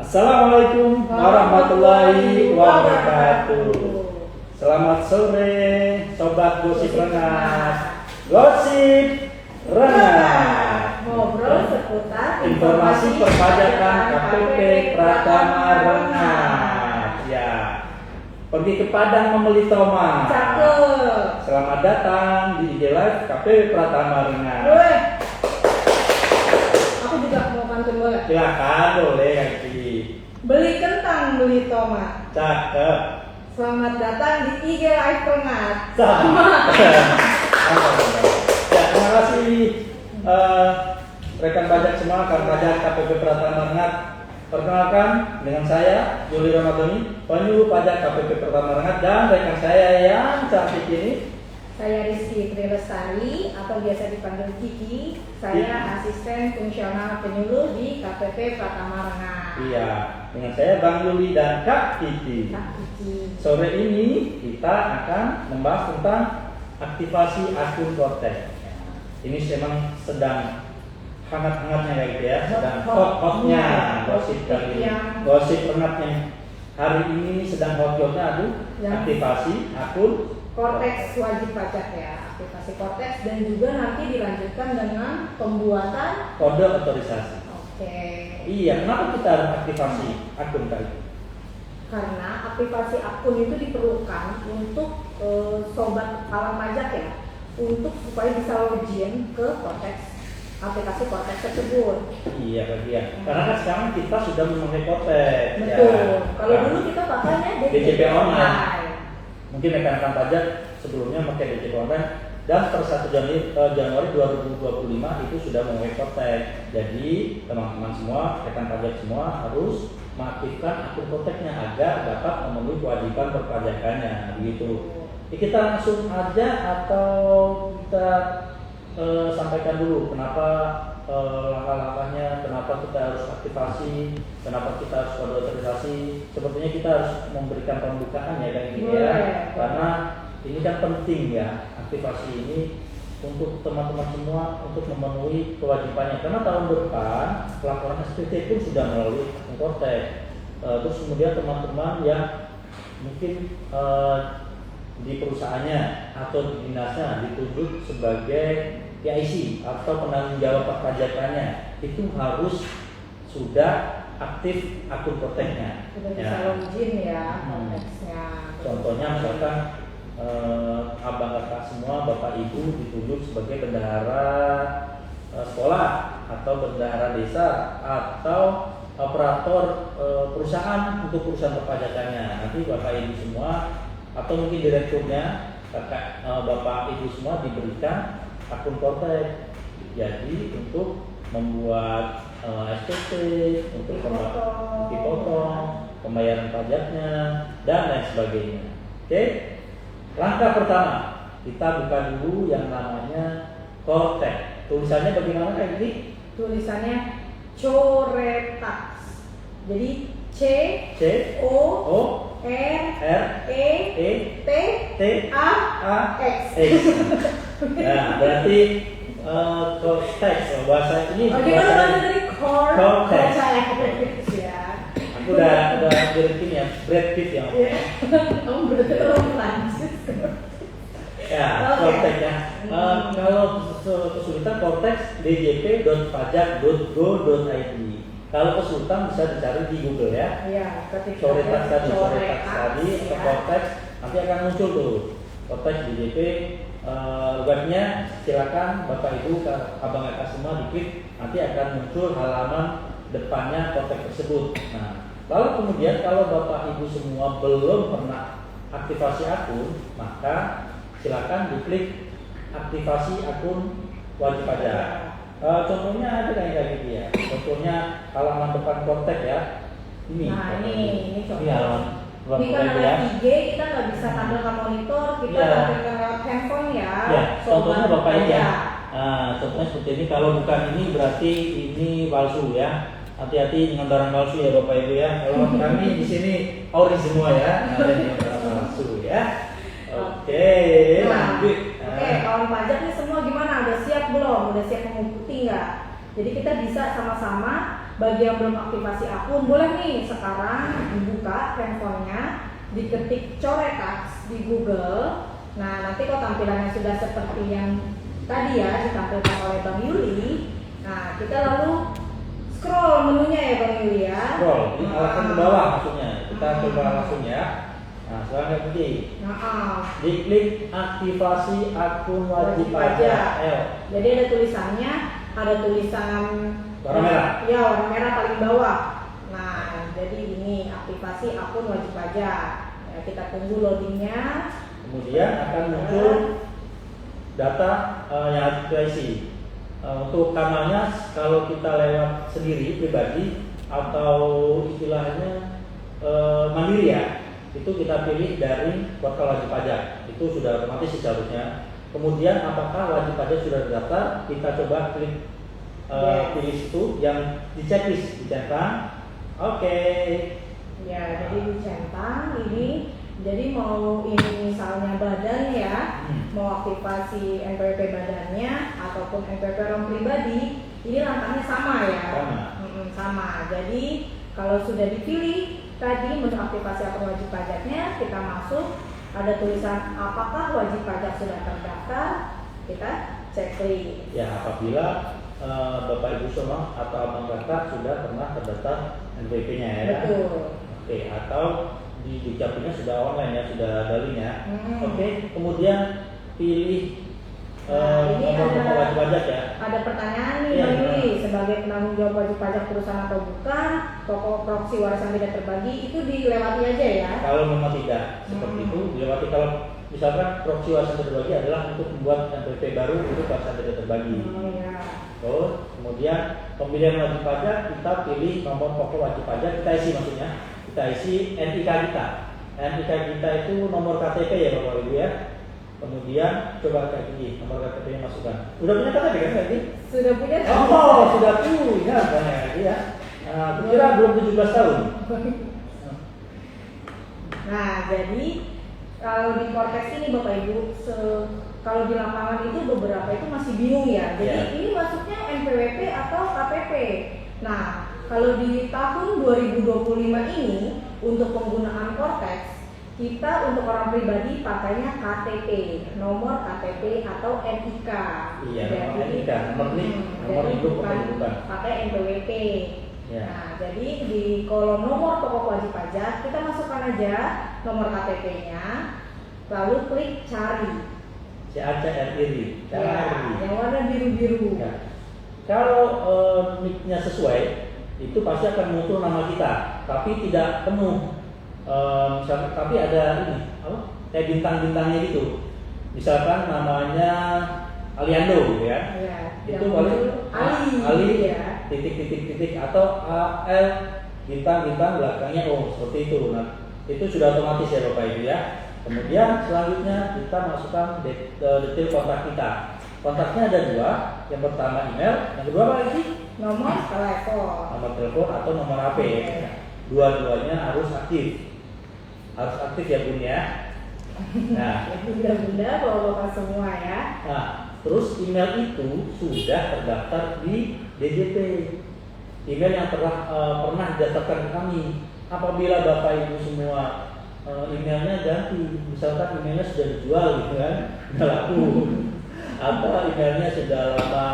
Assalamualaikum warahmatullahi wabarakatuh. Selamat sore, sobat gosip rengas. Gosip rengas. Ngobrol seputar Informasi perpajakan KPP Pratama Rengas. Ya, pergi ke Padang membeli tomat. Cakep. Selamat datang di IG Live KPP Pratama Rengas. Weh. Aku juga mau pantun boleh. Silakan boleh Kak. Beli kentang, beli tomat. Cakep. Selamat datang di IG Live Rengas. Ya, terima kasih rekan pajak semua, rekan pajak KPP Pratama Rengas. Perkenalkan dengan saya Yuli Ramadhani, penyuluh pajak KPP Pratama Rengas, dan rekan saya yang cantik ini. Saya Rizky Trilestari atau biasa dipanggil Kiki. Saya asisten fungsional penyuluh di KPP Pratama Rengas. Iya, dengan saya Bang Yuli dan Kak Kiki. Kak Kiki. Sore ini kita akan membahas tentang aktivasi akun Kortex. Ini memang sedang hangat-hangatnya kayak gitu ya, sedang hot-hotnya gosip kali ini. Gosip hangatnya hari ini sedang hot-hotnya aktivasi akun Kortex wajib pajak ya, aplikasi Kortex, dan juga nanti dilanjutkan dengan pembuatan kode otorisasi. Oke. Iya, kenapa kita harus aktivasi akun kali? Karena aktivasi akun itu diperlukan untuk sobat alam pajak ya, untuk supaya bisa login ke Kortex, aplikasi Kortex tersebut. Iya, bagian. Karena kan sekarang kita sudah memakai Kortex. Betul. Ya. Kalau dulu kita pakainya DJP online. Mungkin rekan-rekan pajak sebelumnya pakai DJP online, dan per 1 Januari 2025 itu sudah memakai Kortex. Jadi teman-teman semua, rekan pajak semua harus mengaktifkan akun Kortexnya agar dapat memenuhi kewajiban perpajakannya. Begitu. Kita langsung aja atau kita sampaikan dulu kenapa langkah-langkahnya, kenapa kita harus aktivasi, kenapa kita harus kode otorisasi. Sepertinya kita harus memberikan pembukaan ya kayak gitu ya, karena ini kan penting ya, aktivasi ini untuk teman-teman semua untuk memenuhi kewajibannya. Karena tahun depan pelaporan SPT pun sudah melalui akun Kortex. Terus kemudian teman-teman yang mungkin di perusahaannya atau di dinasnya ditunjuk sebagai PIC atau penanggung jawab perpajakannya, itu harus sudah aktif akun Kortexnya. Sudah bisa login ya Kortexnya. Contohnya misalkan abang kakak semua, bapak ibu ditunjuk sebagai bendahara sekolah atau bendahara desa atau operator perusahaan untuk perusahaan perpajakannya. Nanti bapak ibu semua atau mungkin direkturnya, kakak bapak ibu semua diberikan akun Kortex. Jadi untuk membuat SPT, untuk dipotong, pembayaran pajaknya, dan lain sebagainya. Oke. Langkah pertama, kita buka dulu yang namanya Kortex. Tulisannya bagaimana kayak gini? Tulisannya Coretax. Jadi C O R E T A X. Nah, berarti Kortex bahasa ini. Gimana dari Kortex. Ya. Aku udah berhenti ya, Brad Pitt ya. Kamu berarti orang Prancis. Ya, Kortex ya. Kalau kesulitan Kortex djp.pajak.go.id. Kalau kesulitan bisa dicari di Google ya. Iya, Coretax tadi, atau Kortex, nanti akan muncul tuh Kortex DJP. Webnya silakan Bapak Ibu, abang kakak semua diklik, nanti akan muncul halaman depannya Kortex tersebut. Nah, lalu kemudian kalau Bapak Ibu semua belum pernah aktivasi akun, maka silakan diklik aktivasi akun wajib pajak. Contohnya ada kayak gitu ya. Contohnya halaman depan Kortex ya. Ini. Nah, ini contoh. Ini halaman depan Ini kan Kortex ya. IG, kita nggak bisa tampilkan monitor, kita Ya. tampilkan lewat handphone ya. Ya, contohnya Bapak ini ya. ya. Nah, contohnya seperti ini. Kalau bukan ini berarti ini palsu ya. Hati-hati dengan barang palsu ya Bapak Ibu ya. Kalau kami di sini ori semua ya. Nah, ini barang palsu ya. Oke, lanjut. Oke, kawan pajak nih semua gimana? Udah siap belum? Udah siap mengikuti nggak? Jadi kita bisa sama-sama bagi yang belum aktivasi akun, boleh nih sekarang dibuka handphonenya, diketik Coretaks di Google. Nah, nanti kalau tampilannya sudah seperti yang tadi ya ditampilkan oleh Bang Yuli, nah kita lalu scroll menunya ya Bang Yuli ya. Scroll, ini arahkan ke bawah maksudnya. Kita coba langsung ya. Nah, sekarang kayak begini. Diklik aktivasi akun wajib pajak. Ayo. Jadi ada tulisannya, ada tulisan warna merah. Ya, warna merah paling bawah. Nah, jadi ini aktivasi akun wajib pajak. Ya, kita tunggu loadingnya. Kemudian akan muncul data yang harus kita isi. Untuk kanalnya kalau kita lewat sendiri pribadi atau istilahnya mandiri ya, itu kita pilih dari portal wajib pajak. Itu sudah otomatis seharusnya. Kemudian apakah wajib pajak sudah terdaftar? Kita coba klik pilih situ yang di checklist, dicentang. Oke. Ya, jadi dicentang ini. Jadi mau ini misalnya badan ya, mau aktivasi NPWP badannya ataupun NPWP orang pribadi, ini langkahnya sama ya. Sama. Jadi kalau sudah dipilih tadi menu aktivasi akun wajib pajaknya, kita masuk, ada tulisan apakah wajib pajak sudah terdaftar, kita checklist. Ya, apabila Bapak Ibu semua atau Abang Kakak sudah pernah terdaftar NPWP-nya ya. Betul. Oke, atau di dukcapilnya sudah online ya, sudah ada linknya. Oke, kemudian pilih nomor wajib pajak ya. Ada pertanyaan nih Bang Yuli, sebagai penanggung jawab wajib pajak perusahaan atau bukan, pokok proksi warisan tidak terbagi itu dilewati aja ya. Kalau memang tidak seperti itu dilewati. Kalau misalkan proksi warisan tidak terbagi adalah untuk membuat NPWP baru untuk warisan tidak terbagi. Kemudian pemilihan wajib pajak, kita pilih nomor pokok wajib pajak, kita isi maksudnya. Kita isi NIK kita. NIK kita itu nomor KTP ya Bapak Ibu ya. Kemudian coba kayak gini, nomor KTP-nya masukkan. Udah punya KTP kan tadi? Sudah punya. Oh, sudah punya banyak ya. Kira belum 17 tahun. Nah, jadi kalau di Kortex ini Bapak Ibu, kalau di lapangan itu beberapa itu masih bingung ya. Jadi ini masuknya NPWP atau KTP. Nah, kalau di tahun 2025 ini untuk penggunaan Kortex, kita untuk orang pribadi pakainya KTP, nomor KTP atau NIK. Iya, nomor NIK, nomor hidup bukan pakai NPWP. Ya. Nah, jadi di kolom nomor pokok wajib pajak kita masukkan aja nomor KTP-nya, lalu klik cari. CACRI. Yang warna biru-biru. Ya. Kalau nick-nya sesuai, itu pasti akan muncul nama kita, tapi tidak penuh. Misalkan, tapi ada ini, kayak bintang-bintangnya gitu. Misalkan namanya Aliando gitu ya. Itu paling Ali ya. titik atau AL bintang belakangnya seperti itu. Nah, itu sudah otomatis ya Bapak Ibu ya. Kemudian selanjutnya kita masukkan detail kontak kita. Kontaknya ada dua, yang pertama email, yang kedua apa lagi? Nomor telepon. Nomor telepon atau nomor HP. Dua-duanya harus aktif. Harus aktif ya Bun ya. Nah, bunda-bunda bapak-bapak semua ya. Nah, terus email itu sudah terdaftar di DJP. Email yang pernah didaftarkan ke kami. Apabila Bapak Ibu semua emailnya ganti, misalkan emailnya sudah dijual gitu kan, nggak laku, atau emailnya sudah lama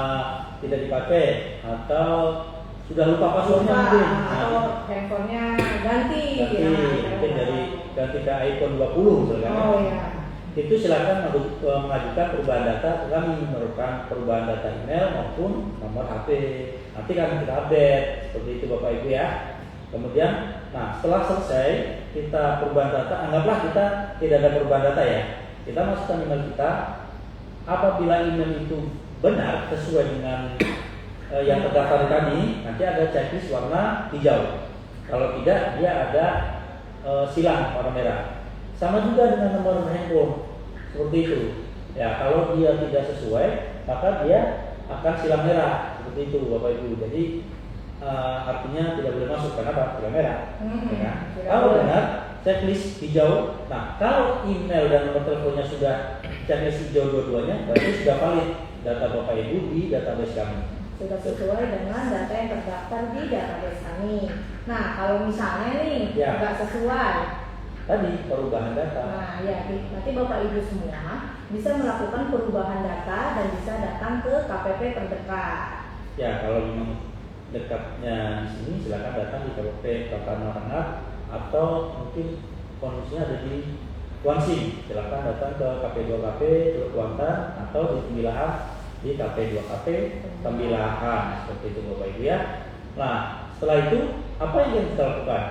tidak dipakai, atau sudah lupa passwordnya mungkin, atau handphonenya ganti mungkin dari ganti ke iPhone 20 misalkan. Oh ya. Itu silakan mengajukan perubahan data ke kami, merupakan perubahan data email maupun nomor HP. Nanti kami kita update seperti itu Bapak Ibu ya. Kemudian, nah setelah selesai kita perubahan data, anggaplah kita tidak ada perubahan data ya. Kita masukkan email kita. Apabila email itu benar sesuai dengan yang terdaftar tadi, nanti ada checklist warna hijau. Kalau tidak, dia ada silang warna merah. Sama juga dengan nomor handphone, seperti itu. Ya, kalau dia tidak sesuai, maka dia akan silang merah, seperti itu Bapak Ibu. Jadi artinya tidak boleh masuk karena apa? Silang merah. Ya. Kalau benar, checklist hijau. Nah, kalau email dan nomor teleponnya sudah checklist hijau dua-duanya, berarti sudah valid data Bapak Ibu di database kami. sudah sesuai dengan data yang terdaftar di database kami. Nah, kalau misalnya nih Ya. nggak sesuai, Tadi perubahan data. nah ya nanti Bapak Ibu semua bisa melakukan perubahan data dan bisa datang ke KPP terdekat. Ya, kalau memang dekatnya di sini silakan datang di KPP Kapanarangap atau mungkin kondisinya ada di Kuansing, silakan datang ke KP2KP Teluk Kuantan atau di Tembilahan di KP2KP Tembilahan, seperti itu Bapak Ibu ya. Nah, setelah itu apa yang kita lakukan?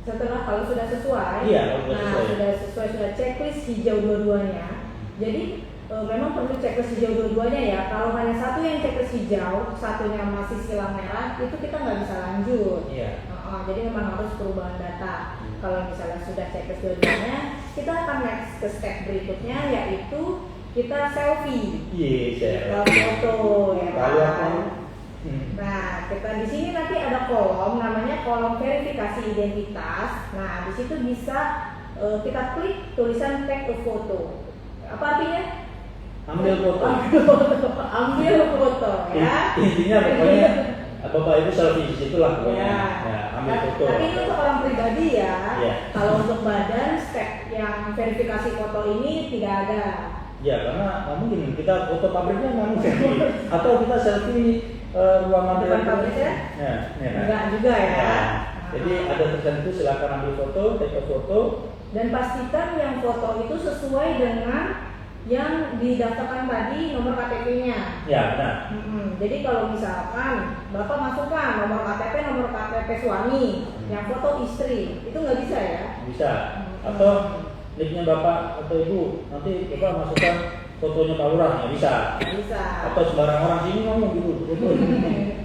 Setelah kalau sudah sesuai, Iya, kalau sudah nah sesuai. sudah checklist hijau dua-duanya. Jadi memang perlu checklist hijau dua-duanya ya. Kalau hanya satu yang checklist hijau, satunya masih silang merah, itu kita nggak bisa lanjut. Iya. Jadi memang harus perubahan data. Kalau misalnya sudah checklist dua-duanya, kita akan next ke step berikutnya yaitu kita selfie. Iya, Kita foto ya. Lalu apa? Nah, kita di sini nanti ada kolom namanya kolom verifikasi identitas. Nah, di situ bisa kita klik tulisan take a photo. Apa artinya? Ambil foto. Ambil foto ya. Intinya pokoknya Bapak Ibu selfie di situ lah pokoknya. Ya. Ya, ambil foto. Tapi ini untuk orang pribadi ya. Ya. Kalau untuk badan step yang verifikasi foto ini tidak ada. Ya, karena mungkin kita foto pabriknya memang selfie atau kita selfie ruangan Depan pabriknya? Ya, ya. Enggak juga ya. Nah, jadi ada tertentu silakan ambil foto, take a foto. Dan pastikan yang foto itu sesuai dengan yang didaftarkan tadi nomor KTP-nya. Ya, benar. Jadi kalau misalkan Bapak masukkan nomor KTP suami, yang foto istri, itu nggak bisa ya? Bisa. Atau nicknya Bapak atau Ibu, nanti Bapak masukkan fotonya Pak Lurah, nggak bisa. Bisa. Atau sembarang orang sini ngomong gitu,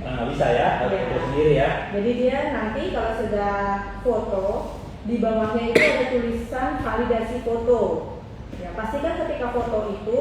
nah, nggak bisa ya, harus Ya. foto sendiri ya. Jadi dia nanti kalau sudah foto, di bawahnya itu ada tulisan validasi foto. Ya, pastikan ketika foto itu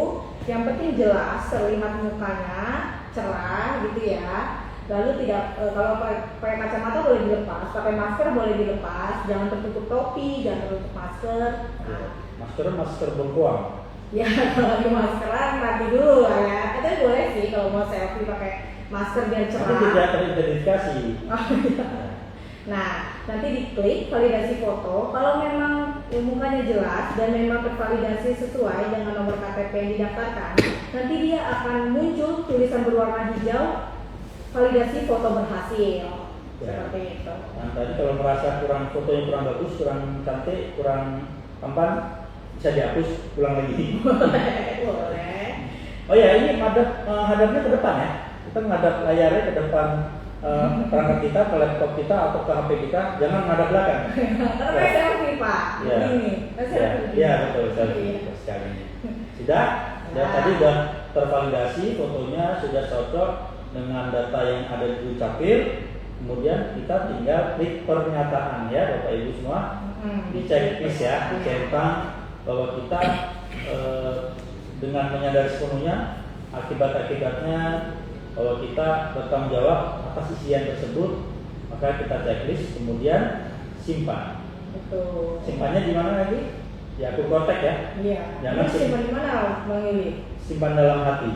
yang penting jelas, terlihat mukanya, cerah gitu ya. Lalu tidak kalau pakai kacamata boleh dilepas, pakai masker boleh dilepas, jangan tertutup topi, jangan tertutup masker. Nah, Masker bengkoang. ya kalau di maskeran nanti dulu lah ya. Tapi boleh sih kalau mau selfie pakai masker biar Tapi cerah. tidak teridentifikasi. Oh, iya. Nah, nanti diklik validasi foto. Kalau memang mukanya jelas dan memang tervalidasi sesuai dengan nomor KTP yang didaftarkan, nanti dia akan muncul tulisan berwarna hijau, validasi foto berhasil. Ya. Seperti itu. Nah, tadi kalau merasa fotonya kurang bagus, kurang cantik, kurang tampan, bisa dihapus, ulang lagi. Boleh. Oh ya, ini hadapnya ke depan ya. Kita menghadap layarnya ke depan perangkat kita, ke laptop kita atau ke HP kita, jangan menghadap belakang. Karena kayak selfie Pak. Ya. Ini. Ya, betul sekali. Betul sekali. Sudah? Ya, tadi sudah tervalidasi, fotonya sudah cocok dengan data yang ada di Dukcapil. Kemudian kita tinggal klik pernyataan ya Bapak Ibu semua. Di checklist ya, dicentang bahwa kita dengan menyadari sepenuhnya akibat-akibatnya bahwa kita bertanggung jawab atas isian tersebut, maka kita checklist kemudian simpan. Betul. Simpannya di mana lagi? Di akun kontak ya. Iya. Jangan Ini simpan di mana Bang Ili? Simpan dalam hati.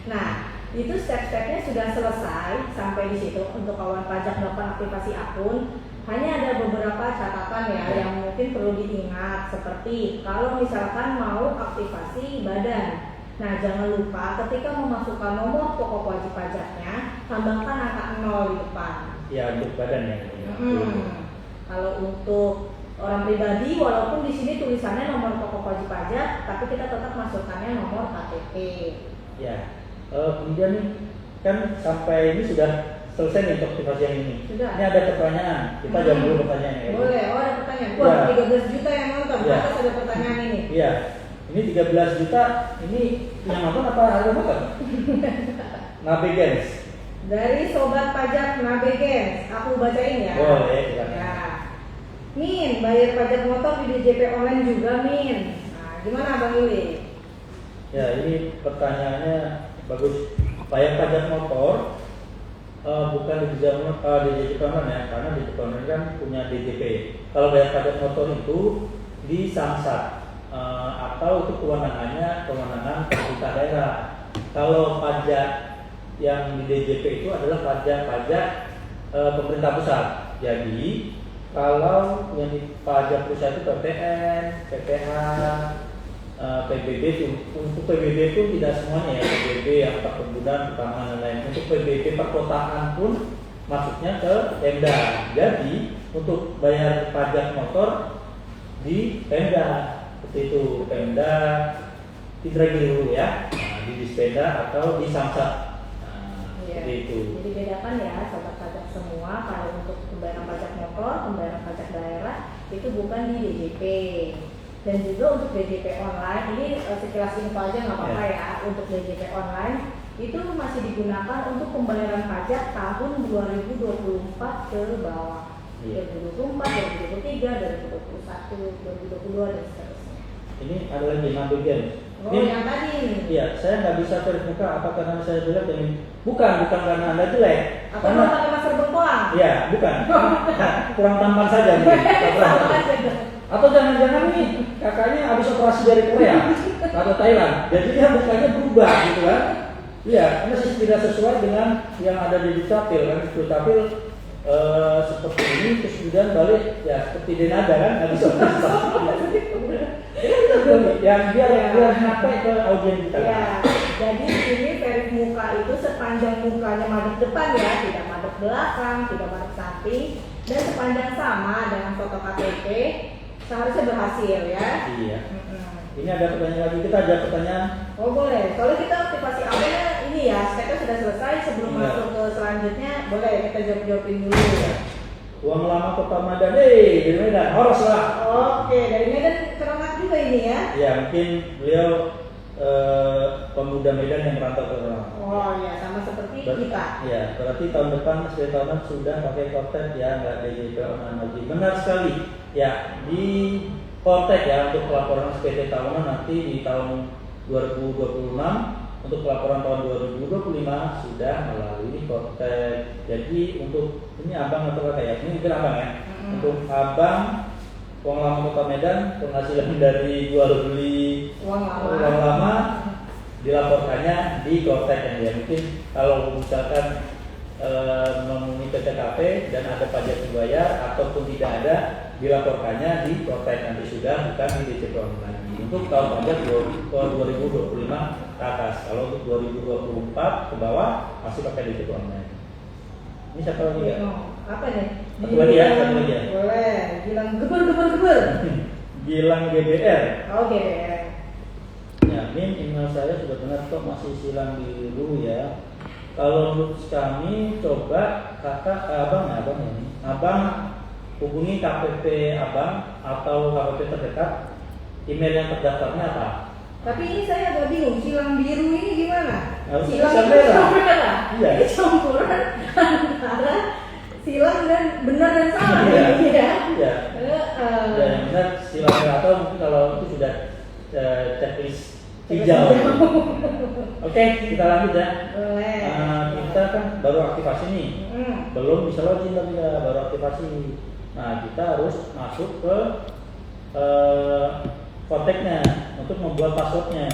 Nah, itu step-stepnya sudah selesai sampai di situ untuk kawan pajak melakukan aktivasi akun. Hanya ada beberapa catatan ya yang mungkin perlu diingat, seperti kalau misalkan mau aktivasi badan. Nah, jangan lupa ketika memasukkan nomor pokok wajib pajaknya, tambahkan angka 0 di depan. Ya, untuk badan ya. Kalau untuk orang pribadi, walaupun di sini tulisannya nomor pokok wajib pajak, tapi kita tetap masukkannya nomor KTP. Ya. Kemudian nih, kan sampai ini sudah selesai nih untuk aktivasi yang ini. Sudah. Ini ada pertanyaan. Kita jawab dulu pertanyaannya. Ya. Boleh. Oh, ada pertanyaan. Wah, Ya. 13 juta yang nonton. Ya. Atas ada pertanyaan ini. Iya. Ini 13 juta. Ini yang nonton apa harga nonton? Nabigens. Dari Sobat Pajak Nabegens, aku bacain ya. Boleh, silakan. Ya. Min, bayar pajak motor di DJP online juga, Min. Nah, gimana Bang Ili? Ya, ini pertanyaannya bagus. Bayar pajak motor bukan di DJP online ya, karena DJP online kan punya DJP. Kalau bayar pajak motor itu di Samsat atau itu kewenangan pemerintah daerah. Kalau pajak yang di DJP itu adalah pajak-pajak pemerintah pusat. Jadi kalau yang di pajak pusat itu PPN, PPH, PBB itu, untuk PBB itu tidak semuanya ya, PBB yang perkebunan, pertanahan dan lain. Untuk PBB perkotaan pun masuknya ke Pemda. Jadi untuk bayar pajak motor di Pemda, seperti itu Pemda Indragiri dulu ya, di Dispenda atau di Samsat. Seperti itu. Jadi bedakan ya sobat pajak semua, kalau untuk pembayaran pajak motor, pembayaran pajak daerah itu bukan di DJP. Dan juga untuk DJP online, ini sekilas info aja nggak apa-apa ya. Untuk DJP online itu masih digunakan untuk pembayaran pajak tahun 2024 ke bawah. 2024, 2023, 2021, 2022 dan seterusnya. Ini ada lagi bagian. Yang tadi. Iya, saya nggak bisa cari muka apa karena saya jelek ini. Bukan karena Anda jelek. Atau Karena pakai masker bengkoang. iya, bukan. Nah, kurang tampan saja mungkin. Atau jangan-jangan nih kakaknya habis operasi dari Korea atau Thailand, jadi dia mukanya berubah gitu kan? Iya, karena tidak sesuai dengan yang ada di Dukcapil kan. Dukcapil seperti ini, terus kemudian balik ya seperti Denada kan, nggak bisa yang dia sampai ke audiens kita. Ya, jadi ini verif muka itu sepanjang mukanya madep depan ya, tidak madep belakang, tidak madep samping, dan sepanjang sama dengan foto KTP seharusnya berhasil ya. Iya. Ini ada pertanyaan lagi, kita ada pertanyaan. Oh boleh, soalnya kita aktivasi awalnya ini ya, stepnya sudah selesai. Sebelum Iya. masuk ke selanjutnya, boleh kita jawab-jawabin dulu ya. Uang lama Kota Medan, dari Medan, Horos lah. Oke, dari Medan Kerengat juga ini ya. Ya mungkin beliau pemuda Medan yang merantau ke Kerengat. Oh ya, sama seperti kita. Ya, berarti tahun depan setiap tahunan sudah pakai konten ya, nggak DJP online lagi. Benar sekali. Ya, di konten ya untuk pelaporan SPT tahunan nanti di tahun 2026. Untuk pelaporan tahun 2025 sudah melalui konten. Jadi untuk ini abang atau kakak ya? Ini mungkin abang ya. Untuk abang uang lama Kota Medan, penghasilan dari jual beli Uang lama dilaporkannya di konten ya. Mungkin kalau misalkan memenuhi PTKP dan ada pajak dibayar ataupun tidak ada, dilaporkannya di konten nanti sudah bukan di DJP online. Untuk tahun pajak 2025 ke atas. Kalau untuk 2024 ke bawah masih pakai DJP online. Ini siapa lagi ya? Apa nih? Satu lagi ya, satu lagi ya. Boleh. Gilang gebel. Gilang GBR. Oh GBR. Ya, min email saya sudah benar kok, masih silang dulu ya. Kalau menurut kami coba abang ini, abang hubungi KPP abang atau KPP terdekat. Email yang terdaftarnya apa? Tapi ini saya agak bingung, silang biru ini gimana? Harus Silang merah. Iya. Ini campuran antara silang dan benar dan salah Iya. ya. Iya. Dan yang benar silang merah, atau mungkin kalau itu sudah checklist hijau. Oke, kita lanjut ya. Boleh. Kita kan baru aktivasi nih, belum bisa login tapi ya, baru aktivasi. Nah, kita harus masuk ke kontaknya untuk membuat passwordnya,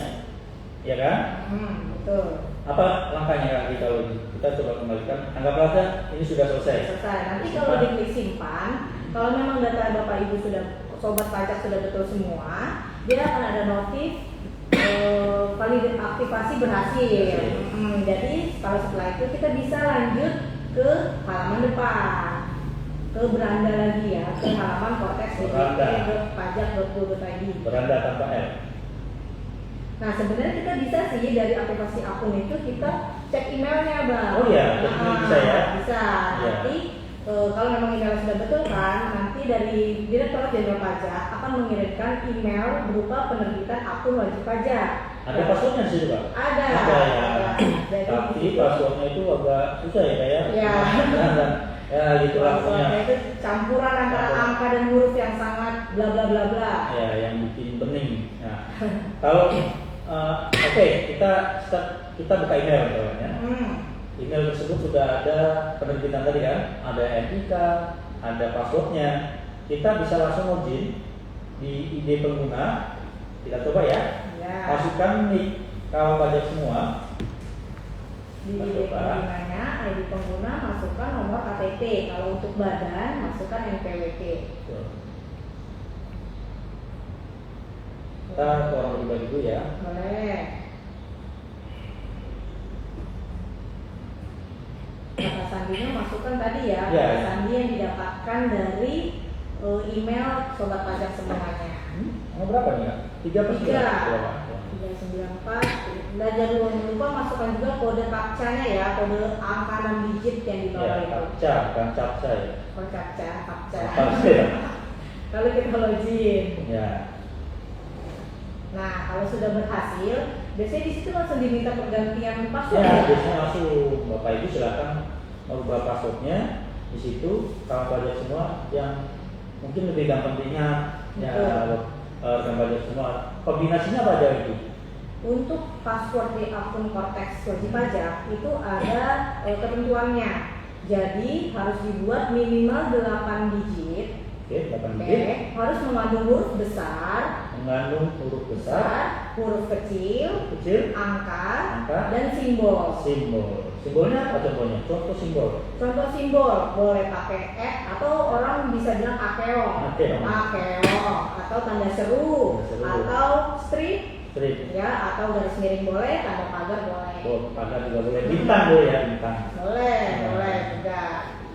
ya kan? Betul. Apa langkahnya Kak kita login? Kita coba kembalikan. Anggaplah saja ini sudah selesai. Selesai. Nanti kalau diklik simpan, kalau memang data Bapak Ibu sudah, sobat pajak sudah betul semua, dia akan ada notif valid aktivasi berhasil. Jadi kalau setelah itu kita bisa lanjut ke halaman depan, ke beranda lagi ya, ke halaman korteks djp.pajak.go.id. Beranda tanpa L. Nah sebenarnya kita bisa sih dari aktivasi akun itu kita cek emailnya bang. Oh iya, cek email bisa ya. Bisa. Ya. Nanti kalau memang emailnya sudah betul kan, nanti dari Direktorat Jenderal Pajak akan mengirimkan email berupa penerbitan akun wajib pajak. Ada passwordnya di situ Pak? Ada. Ya. Jadi Tapi di situ, passwordnya itu agak susah ya kayak. Ya. Ya gitu lah pokoknya. passwordnya itu campuran antara angka dan huruf yang sangat bla bla bla bla. Ya, yang bikin bening. Nah, kalau oke, kita buka email kawan ya. Email tersebut sudah ada penerbitan tadi kan, ada NIK, ada passwordnya. Kita bisa langsung login di ID pengguna. Kita coba ya. Masukkan nik kawan pajak semua. Di ID penggunanya, ID pengguna masukkan nomor KTP. Kalau untuk badan masukkan NPWP. Kita ke orang pribadi dulu ya. Boleh. Kata sandinya masukkan tadi ya. Ya. Kata sandi yang didapatkan dari email sobat pajak semuanya. Berapa nih Kak? 3 per 394. Dan jangan lupa masukkan juga kode captcha-nya ya, kode angka 6 digit yang di bawah ya, itu. captcha, bukan captcha ya. Oh, captcha. Captcha ya. Lalu kita login. Ya. Nah, kalau sudah berhasil, biasanya di situ langsung diminta pergantian password. Ya, biasanya langsung Bapak Ibu silakan merubah passwordnya di situ. Kawan pajak semua yang mungkin lebih gampang diingat. Ya, kawan pajak semua. Kombinasinya apa aja itu? Untuk password di akun Cortex wajib pajak itu ada ketentuannya. Jadi harus dibuat minimal 8 digit. Oke, 8 digit. Harus mengandung huruf besar, huruf kecil, angka, dan simbol. Simbolnya apa contohnya? Contoh simbol. Contoh simbol boleh pakai atau orang bisa bilang akeo, atau tanda seru, atau strip. Ya, atau garis miring boleh, tanda pagar boleh. Pagar juga boleh. Bintang boleh ya, bintang. Boleh juga.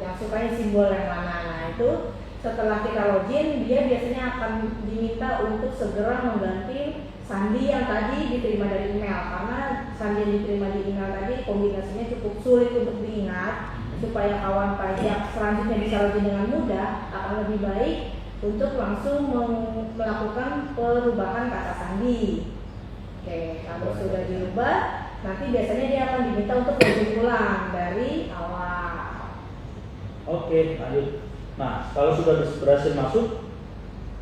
Yang sukanya simbol yang mana? Nah, itu setelah kita login, dia biasanya akan diminta untuk segera mengganti sandi yang tadi diterima dari email. Karena sandi yang diterima di email tadi kombinasinya cukup sulit untuk diingat. Supaya kawan pajak selanjutnya bisa login dengan mudah, akan lebih baik untuk langsung melakukan perubahan kata sandi. Oke, kalau sudah dirubah, nanti biasanya dia akan diminta untuk login ulang dari awal. Oke, lanjut. Nah, kalau sudah berhasil masuk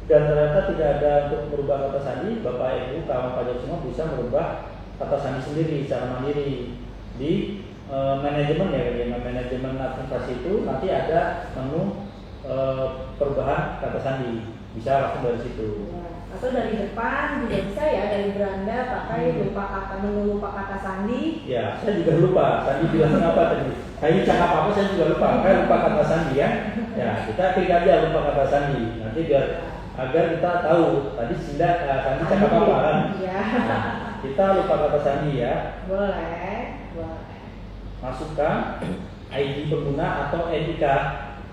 dan ternyata tidak ada untuk merubah kata sandi, Bapak Ibu kawan pajak semua bisa merubah kata sandi sendiri secara mandiri di manajemen ya, di manajemen administrasi itu nanti ada menu perubahan kata sandi, bisa langsung dari situ. Atau dari depan juga bisa ya, dari beranda pakai menu lupa kata sandi. Ya, saya juga lupa. Sandi bilang apa tadi? Ini cakap apa saya juga lupa. Kayak lupa kata sandi ya. Ya, kita klik aja lupa kata sandi. Nanti biar agar kita tahu tadi sandi cakap apa kan? Iya. Nah, kita lupa kata sandi ya. Boleh. Masukkan ID pengguna atau NIK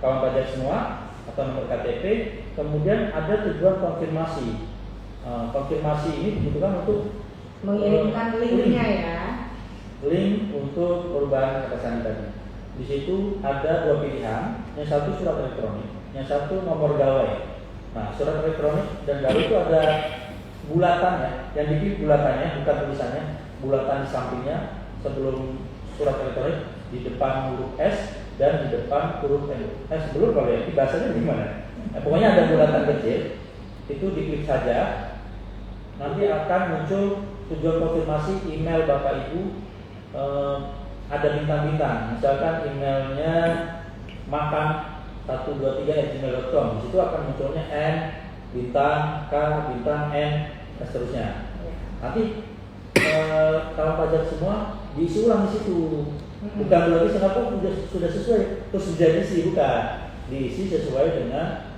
kawan pajak semua atau nomor KTP. Kemudian ada tujuan konfirmasi. Konfirmasi ini dibutuhkan untuk mengirimkan linknya ya. Link untuk perubahan kata sandi tadi. Di situ ada 2 pilihan. Yang satu surat elektronik, yang satu nomor gawai. Nah, surat elektronik dan gawai itu ada bulatannya. Yang dipilih bulatannya, bukan tulisannya. Bulatan di sampingnya sebelum surat elektronik, di depan huruf S dan di depan huruf N. Sebelum kalau ya, bahasanya gimana? Nah, pokoknya ada bulatan kecil, itu diklik saja, nanti akan muncul tujuan konfirmasi email Bapak Ibu. Ada bintang-bintang, misalkan emailnya makan123@gmail.com. Di situ akan munculnya N, bintang, K, bintang, N, dan seterusnya. Nanti kawan pajak semua diisi ulang di situ. Bukan berarti kenapa sudah sesuai terus sudah diisi, bukan, diisi sesuai dengan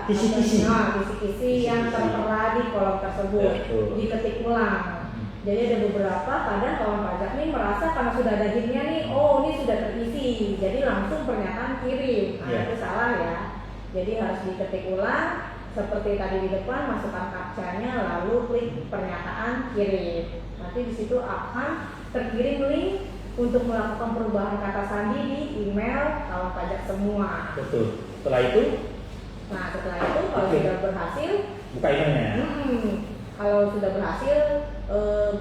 kisi-kisi yang tertera di kolom tersebut. Diketik ulang. Jadi ada beberapa kadang kawan pajak nih merasa karena sudah ada hintnya nih, oh ini sudah terisi, jadi langsung pernyataan kirim. Nah itu salah ya. Jadi harus diketik ulang seperti tadi di depan, masukkan captcha-nya lalu klik pernyataan kirim. Nanti di situ akan terkirim link untuk melakukan perubahan kata sandi di email kawan pajak semua. Betul. Setelah itu kalau sudah berhasil, buka emailnya. Kalau sudah berhasil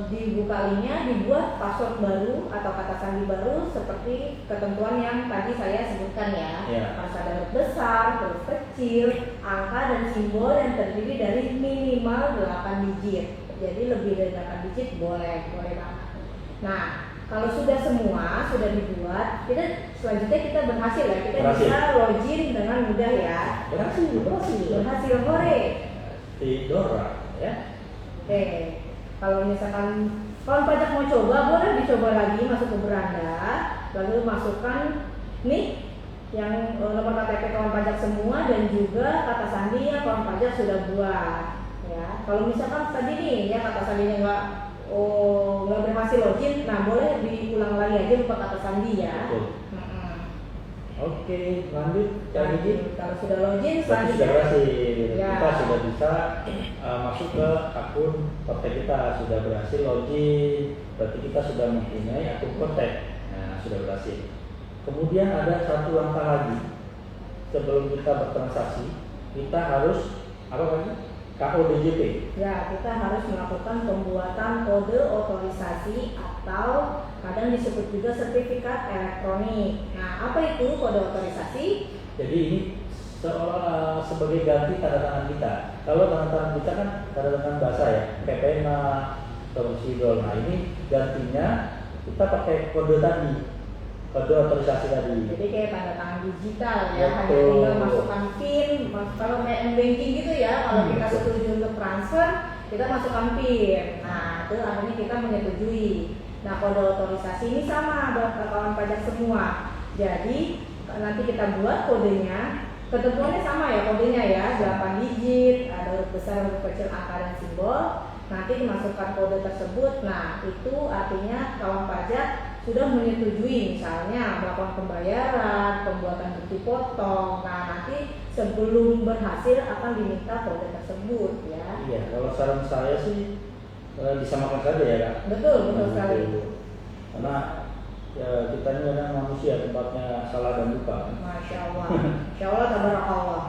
dibuka linknya, dibuat password baru atau kata sandi baru seperti ketentuan yang tadi saya sebutkan ya. Harus ada huruf besar, huruf kecil, angka dan simbol yang terdiri dari minimal 8 digit. Jadi lebih dari 8 digit boleh banget. Nah, kalau sudah semua sudah dibuat, selanjutnya kita berhasil ya, kita bisa login dengan mudah ya. Berhasil hore. Tidora ya. Oke, kalau misalkan Kawan pajak mau coba, boleh dicoba lagi masuk ke beranda, lalu masukkan nih yang nomor KTP kawan pajak semua dan juga kata sandi yang kawan pajak sudah buat. Ya, kalau misalkan tadi nih ya kata sandinya nggak berhasil login, nah boleh diulang lagi aja lupa kata sandi ya. Betul. Oke, lanjut. Kalau sudah login, Sudah selanjutnya berhasil. ya. Kita sudah bisa masuk ke akun Kotek kita, sudah berhasil login. Berarti kita sudah mempunyai akun Kotek. Nah, sudah berhasil. Kemudian ada satu langkah lagi. Sebelum kita bertransaksi, kita harus apa lagi? KODJP. Ya, kita harus melakukan pembuatan kode otorisasi atau kadang disebut juga sertifikat elektronik. Nah, apa itu kode otorisasi? Jadi ini seolah sebagai ganti tanda tangan kita. Kalau tanda tangan kita kan tanda tangan bahasa ya, kayak pena, atau sidol. Nah ini gantinya kita pakai kode tadi, kode otorisasi tadi. Jadi kayak tanda tangan digital ya, hanya Betul. tinggal masukkan PIN. Kalau banking gitu ya, kalau kita setuju untuk transfer, kita masukkan PIN. Nah, itu artinya kita menyetujui. Nah, kode otorisasi ini sama buat kawan pajak semua. Jadi nanti kita buat kodenya, ketentuannya sama ya kodenya ya, 8 digit, ada huruf besar, huruf kecil, angka dan simbol. Nanti dimasukkan kode tersebut. Nah, itu artinya kawan pajak sudah menyetujui misalnya melakukan pembayaran, pembuatan bukti potong. Nah, nanti sebelum berhasil akan diminta kode tersebut ya. Iya, kalau saran saya sih disamakan saja ya Kak. Betul sekali. Karena ya, kita ini memang manusia, tempatnya salah dan lupa. Masya Allah, Masya Allah, tabarakallah.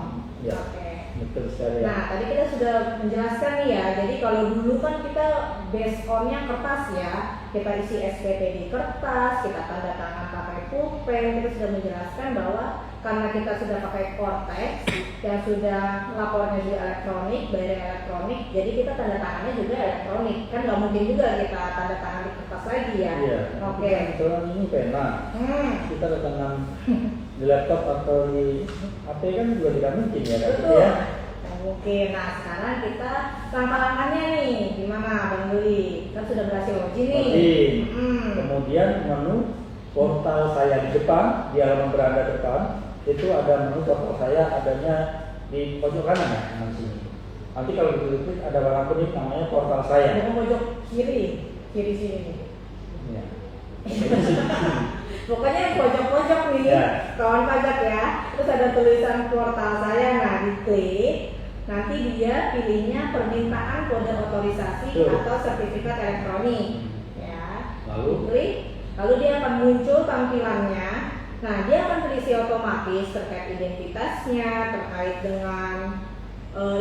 Ya. Oke. Betul sekali. Nah, tadi kita sudah menjelaskan nih ya. Jadi kalau dulu kan kita based on-nya kertas ya. Kita isi SPT di kertas, kita tanda tangan pakai pulpen. Kita sudah menjelaskan bahwa karena kita sudah pakai Cortex yang sudah lapornya juga elektronik, bayar elektronik, jadi kita tanda tangannya juga elektronik. Kan nggak mungkin juga kita tanda tangan di kertas lagi ya. Iya. Oke. Misalnya ini pena, kita tanda tangan di laptop atau di HP kan juga tidak mungkin ya. Betul. Ya. Oke, nah sekarang kita langkah-langkahnya nih, gimana Bang Duli? Kan sudah berhasil login nih. Login. Kemudian menu portal saya di depan, di halaman beranda depan, itu ada menu portal saya adanya di pojok kanan ya, kanan sini. Nanti kalau diklik ada warna kuning namanya portal saya. Di pojok kiri sini. Ya. Pokoknya pojok-pojok nih, Ya. kawan pajak ya. Terus ada tulisan portal saya, nah diklik. Nanti dia pilihnya permintaan kode otorisasi atau sertifikat elektronik. Ya. Klik, lalu dia akan muncul tampilannya. Nah, dia akan terisi otomatis terkait identitasnya, terkait dengan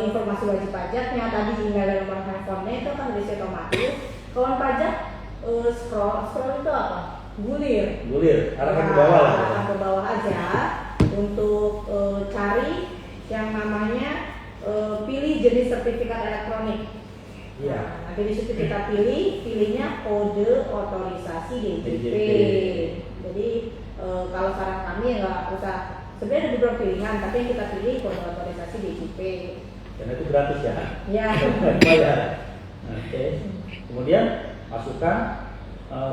informasi wajib pajaknya, tadi email dan nomor handphonenya itu akan terisi otomatis. Kawan pajak scroll itu apa? Gulir, arahkan ke bawah lah. Arahkan ke bawah aja untuk cari yang namanya pilih jenis sertifikat elektronik. Iya. Nah, nanti di situ kita pilihnya kode otorisasi DJP. Jadi kalau saran kami ya nggak usah. Sebenarnya ada beberapa pilihan, tapi yang kita pilih kode otorisasi DJP. Karena itu gratis ya. Ya. Bayar. Oke. Kemudian masukkan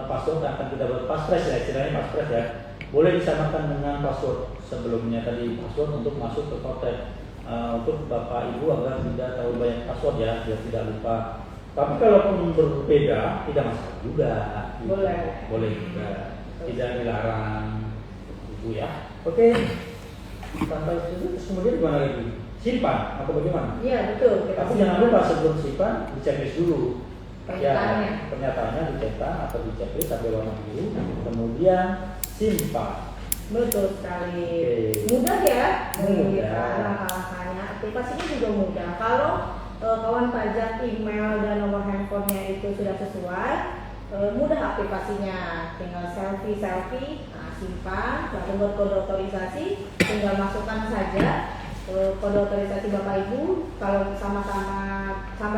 password yang akan kita buat passphrase ya, istilahnya passphrase ya. Boleh disamakan dengan password sebelumnya tadi, password untuk masuk ke Kotek. Untuk Bapak Ibu agar tidak terlalu banyak password ya, biar tidak lupa. Tapi kalau berbeda tidak masalah juga. Boleh juga. Tidak dilarang Ibu ya. Oke. Sampai situ kemudian gimana lagi? Simpan atau bagaimana? Iya betul. Tapi jangan lupa sebelum simpan diceklis dulu. Pernyataannya dicetak atau diceklis sampai warna biru, kemudian simpan. Betul sekali. Oke. Mudah ya. Mudah. Langkah-langkahnya, aplikasinya juga mudah. Kalau kawan pajak email dan nomor handphonenya itu sudah sesuai, mudah aplikasinya. Tinggal selfie, nah, simpan, lalu buat kode otorisasi, tinggal masukkan saja kode otorisasi Bapak Ibu. Kalau sama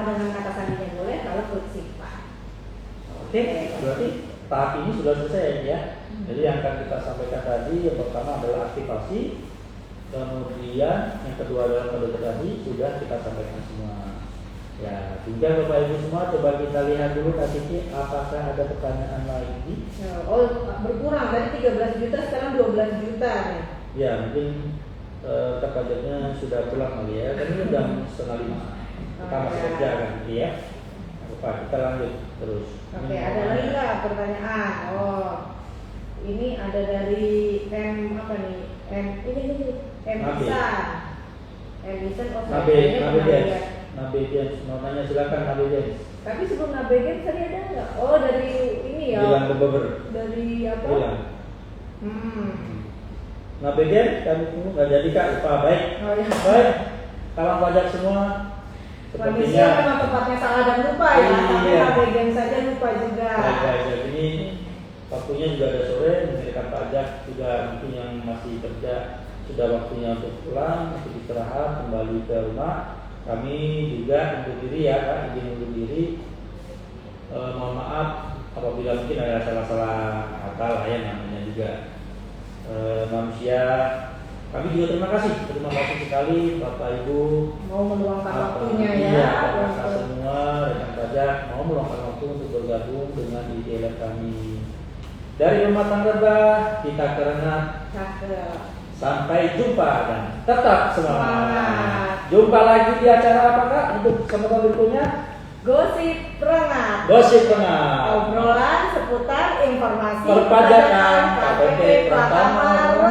dengan kata sandinya boleh, kalau klik simpan. Oke, berarti tahap ini sudah selesai ya. Jadi yang akan kita sampaikan tadi yang pertama adalah aktivasi, kemudian yang kedua adalah kode tadi sudah kita sampaikan semua. Ya, tinggal Bapak Ibu semua coba kita lihat dulu Kak Kiki apakah ada pertanyaan lagi. Oh, berkurang dari 13 juta sekarang 12 juta nih. Ya, mungkin Kak pajaknya sudah pulang kali ya. Kan ini jam 4:30. Kita masih kerja kan, ya. Bapak, kita lanjut terus. Oke, ada lagi nggak pertanyaan? Oh, ini ada dari M apa nih? Ini M Nabi. Isan. M Isan, oh saya Nabi pernah lihat. Dance. Nabi Dance, mau nanya silakan Nabi Dance. Tapi sebelum Nabi Dance tadi ada nggak? Oh, dari ini ya. Bilang beber. Dari apa? Bilang. Hmm. Nabi Dance kami tunggu nggak jadi Kak, lupa baik. Oh ya. Baik, kalang pajak semua. Manusia memang tempatnya salah dan lupa ya. Sampai Iya. Nabi Dance saja lupa juga. Baik, baik. Ini waktunya juga ada sore, mengerjakan pajak juga mungkin yang masih kerja sudah waktunya untuk pulang, untuk istirahat, kembali ke rumah. Kami juga undur diri ya Kak, izin undur diri. Mohon maaf apabila mungkin ada salah-salah kata lah ya, namanya juga manusia. Kami juga terima kasih sekali Bapak Ibu Mau meluangkan waktunya ya. iya, Bapak semua rekan pajak mau meluangkan waktu untuk bergabung dengan IDLF kami. Dari rumah tangga kita kerenat. Cakep. Sampai jumpa dan tetap semangat. Semangat. Jumpa lagi di acara apa Kak untuk kesempatan berikutnya? Gosip Rengat. Gosip Rengat. Obrolan seputar informasi Perpajakan KPP KPP Pratama Pratama